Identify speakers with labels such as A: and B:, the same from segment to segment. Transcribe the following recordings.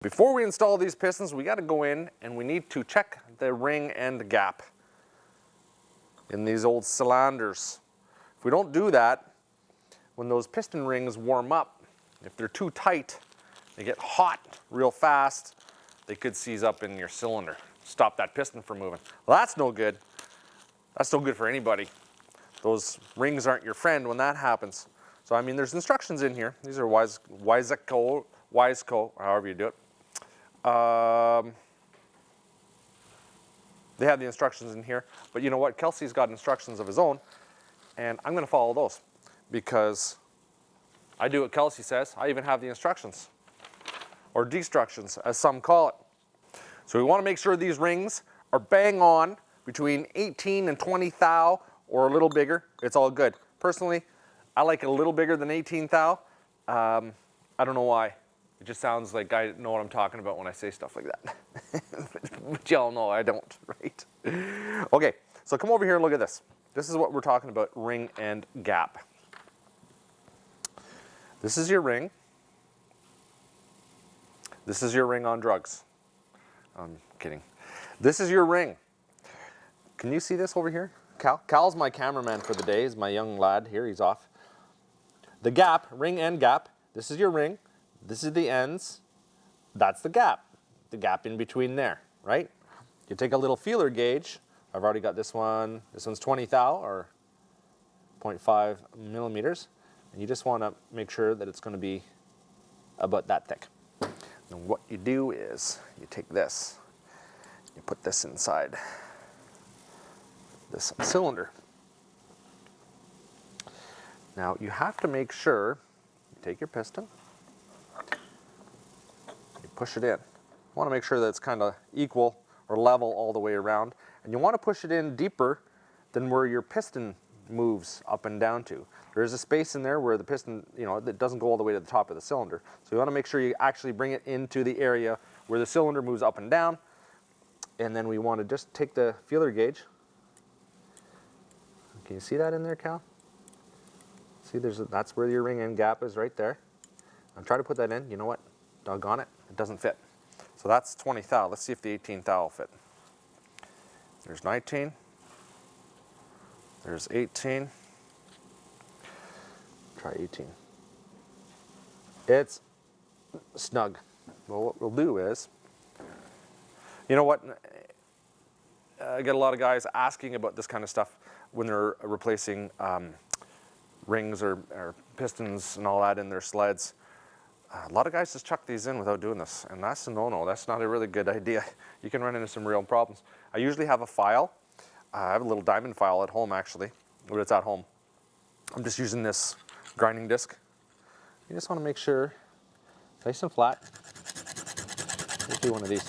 A: Before we install these pistons, we got to go in and we need to check the ring end gap in these old cylinders. If we don't do that, when those piston rings warm up, if they're too tight, they get hot real fast, they could seize up in your cylinder. Stop that piston from moving. Well, that's no good. That's no good for anybody. Those rings aren't your friend when that happens. So I mean, there's instructions in here. These are Wiseco, however you do it. They have the instructions in here, but you know what? Kelsey's got instructions of his own, and I'm going to follow those because I do what Kelsey says. I even have the instructions, or destructions, as some call it. So we want to make sure these rings are bang on between 18 and 20 thou, or a little bigger. It's all good. Personally, I like it a little bigger than 18 thou. I don't know why. It just sounds like I know what I'm talking about when I say stuff like that. But y'all know I don't, right? Okay, so come over here and look at this. This is what we're talking about, ring end gap. This is your ring. This is your ring on drugs. I'm kidding. This is your ring. Can you see this over here? Cal's my cameraman for the day. He's my young lad here. He's off. The gap, ring end gap. This is your ring. This is the ends. That's the gap in between there, right? You take a little feeler gauge. I've already got this one. This one's 20 thou, or 0.5 millimeters. And you just want to make sure that it's going to be about that thick. And what you do is you take this, you put this inside this cylinder. Now you have to make sure you take your piston, you push it in. You want to make sure that it's kind of equal or level all the way around, and you want to push it in deeper than where your piston moves up and down to. There is a space in there where the piston, you know, it doesn't go all the way to the top of the cylinder. So you want to make sure you actually bring it into the area where the cylinder moves up and down. And then we want to just take the feeler gauge. Can you see that in there, Cal? See, that's where your ring end gap is, right there. I'm trying to put that in. You know what? Doggone it, it doesn't fit. So that's 20 thou. Let's see if the 18 thou will fit. There's 19. There's 18. Try 18. It's snug. Well, what we'll do is, you know what? I get a lot of guys asking about this kind of stuff when they're replacing rings or pistons and all that in their sleds. A lot of guys just chuck these in without doing this, and that's a no-no. That's not a really good idea. You can run into some real problems. I usually have a file. I have a little diamond file at home, actually, but it's at home. I'm just using this grinding disc. You just want to make sure it's nice and flat. Let's do one of these.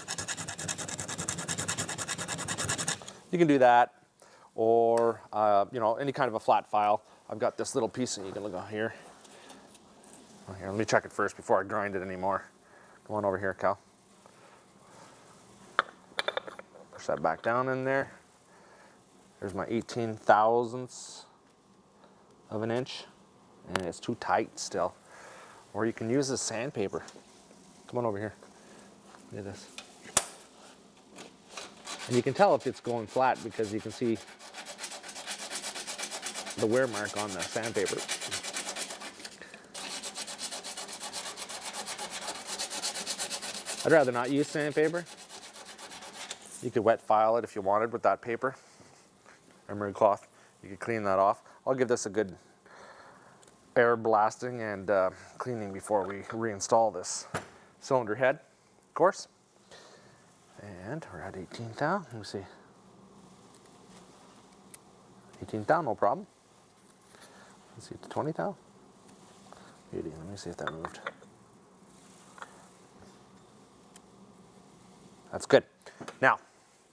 A: You can do that, or you know, any kind of a flat file. I've got this little piece, and you can look on here. Here, let me check it first before I grind it anymore. Come on over here, Cal. Push that back down in there. There's my 18 thousandths of an inch, and it's too tight still. Or you can use this sandpaper. Come on over here. Look at this. And you can tell if it's going flat because you can see the wear mark on the sandpaper. I'd rather not use sandpaper. You could wet file it if you wanted with that paper, emery cloth. You could clean that off. I'll give this a good air blasting and cleaning before we reinstall this cylinder head, of course. And we're at 18 thou. Let me see. 18 thou, no problem. Let's see, to 20 thou. Beauty. Let me see if that moved. That's good. Now,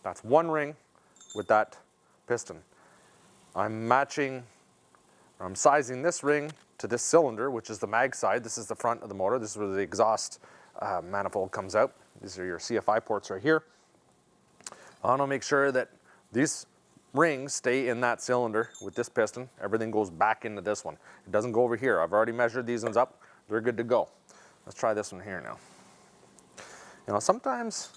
A: that's one ring with that piston. I'm sizing this ring to this cylinder, which is the mag side. This is the front of the motor. This is where the exhaust manifold comes out. These are your CFI ports right here. I want to make sure that these rings stay in that cylinder with this piston. Everything goes back into this one. It doesn't go over here. I've already measured these ones up. They're good to go. Let's try this one here now. You know, sometimes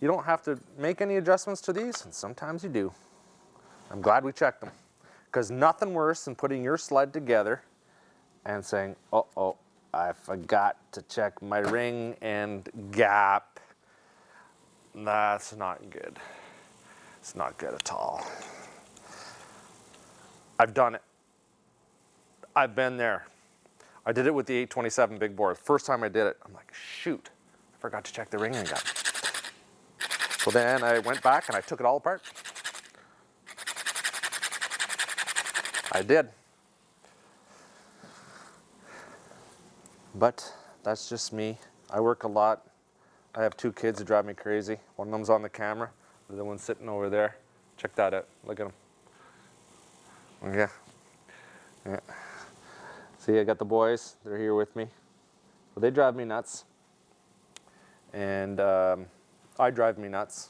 A: you don't have to make any adjustments to these, and sometimes you do. I'm glad we checked them, because nothing worse than putting your sled together and saying, uh-oh, I forgot to check my ring and gap. That's not good. It's not good at all. I've done it. I've been there. I did it with the 827 big bore. First time I did it, I'm like, shoot, I forgot to check the ring and gap. So then I went back and I took it all apart. I did. But that's just me. I work a lot. I have 2 kids who drive me crazy. One of them's on the camera, the other one's sitting over there. Check that out. Look at him. Yeah. Yeah. See, I got the boys. They're here with me. Well, they drive me nuts. And I drive me nuts.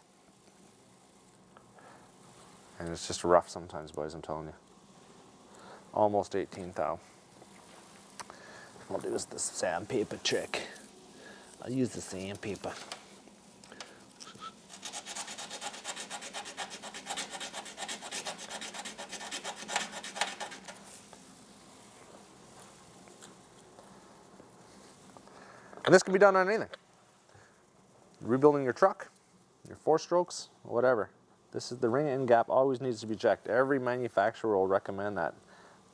A: And it's just rough sometimes, boys, I'm telling you. Almost 18 thou. I'll do this sandpaper trick. I'll use the sandpaper. And this can be done on anything. Rebuilding your truck, your 4-strokes, whatever. This is the ring end gap always needs to be checked. Every manufacturer will recommend that.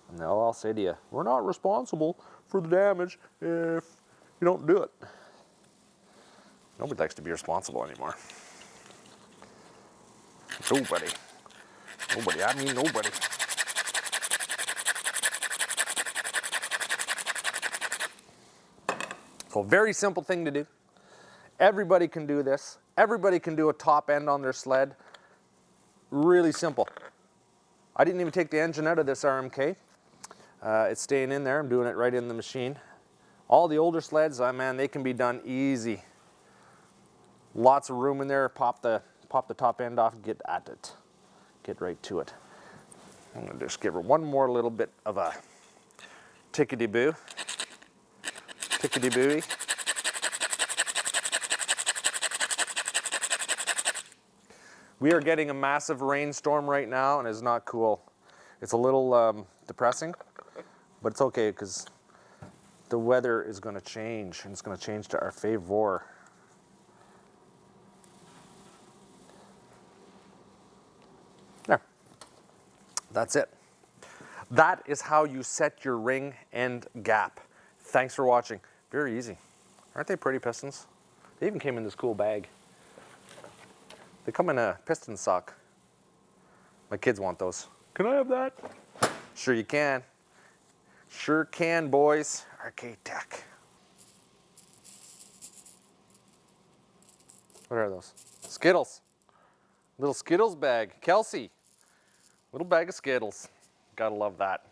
A: And they'll all say to you, we're not responsible for the damage if you don't do it. Nobody likes to be responsible anymore. Nobody. Nobody, I mean nobody. So very simple thing to do. Everybody can do this. Everybody can do a top end on their sled. Really simple. I didn't even take the engine out of this RMK. It's staying in there. I'm doing it right in the machine. All the older sleds, man, they can be done easy. Lots of room in there. Pop the top end off, get at it. Get right to it. I'm gonna just give her one more little bit of a tickety-boo. Tickety-booey. We are getting a massive rainstorm right now, and it's not cool. It's a little depressing, but it's okay because the weather is going to change, and it's going to change to our favor. There. That's it. That is how you set your ring end gap. Thanks for watching. Very easy. Aren't they pretty pistons? They even came in this cool bag. They come in a piston sock. My kids want those. Can I have that? Sure you can. Sure can, boys. RKTek. What are those? Skittles. Little Skittles bag. Kelsey. Little bag of Skittles. Gotta love that.